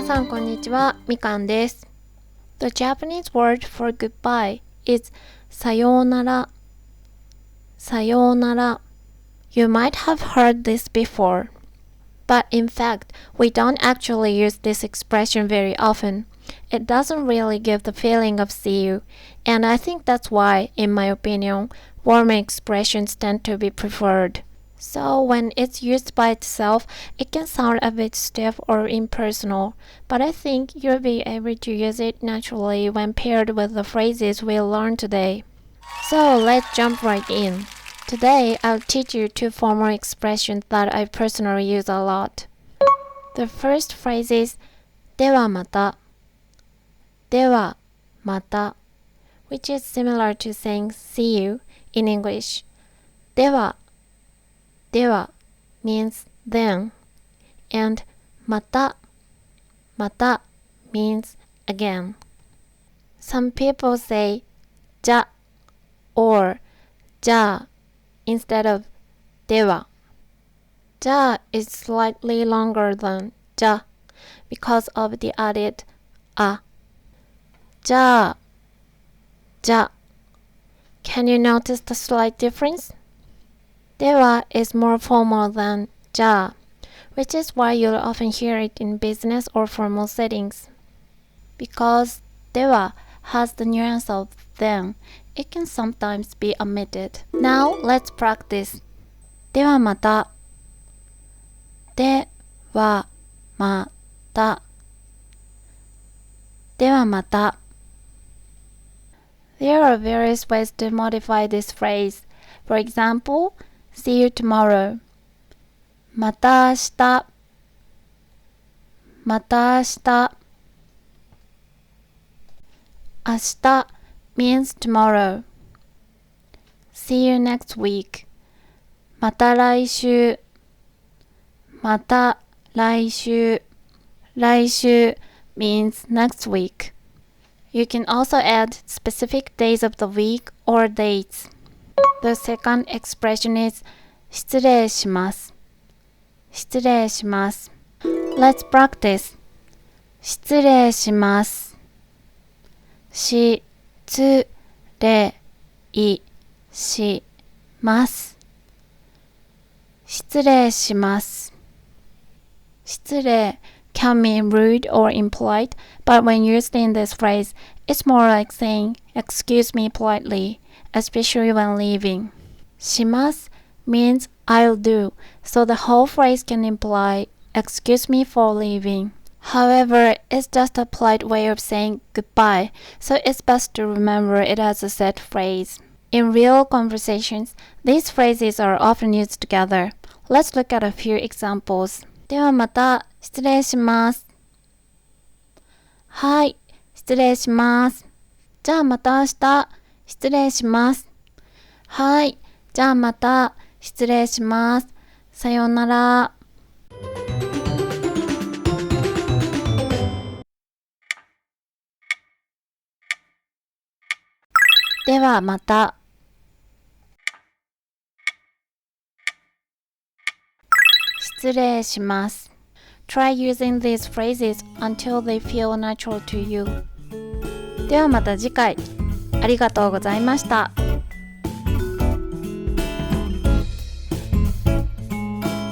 さんこんにちは、みかんです。The Japanese word for goodbye is さようなら。さようなら。You might have heard this before, but in fact, we don't actually use this expression very often. It doesn't really give the feeling of see you, and I think that's why, in my opinion, warmer expressions tend to be preferred. So when it's used by itself, it can sound a bit stiff or impersonal, but I think you'll be able to use it naturally when paired with the phrases we'll learn today. So let's jump right in. Today, I'll teach you two formal expressions that I personally use a lot. The first phrase is ではまた。ではまた which is similar to saying see you in English. ではmeans then, and またmeans again. Some people say じゃ or じゃあ instead of では. じゃあ is slightly longer than じゃ because of the added あ. じゃあ Can you notice the slight difference? では is more formal than じゃあ which is why you'll often hear it in business or formal settings. Because では has the nuance of then, it can sometimes be omitted. Now let's practice. ではまた。ではまた。ではまた。There are various ways to modify this phrase. For example, see you tomorrow. また明日。また明日。明日 means tomorrow. See you next week. また来週。また来週。来週 means next week. You can also add specific days of the week or dates. The second expression is 失礼します。失礼します。Let's practice. 失礼します。失礼します。失礼します。失礼 can mean rude or impolite, but when used in this phrase, it's more like saying, excuse me politely, especially when leaving. します means I'll do, so the whole phrase can imply, excuse me for leaving. However, it's just a polite way of saying goodbye, so it's best to remember it as a set phrase. In real conversations, these phrases are often used together. Let's look at a few examples. ではまた、失礼します。はい、失礼します。じゃあまた明日、失礼します。はい、じゃあまた、失礼します。さようなら。ではまた。失礼します。Try using these phrases until they feel natural to you. ではまた次回。ありがとうございました。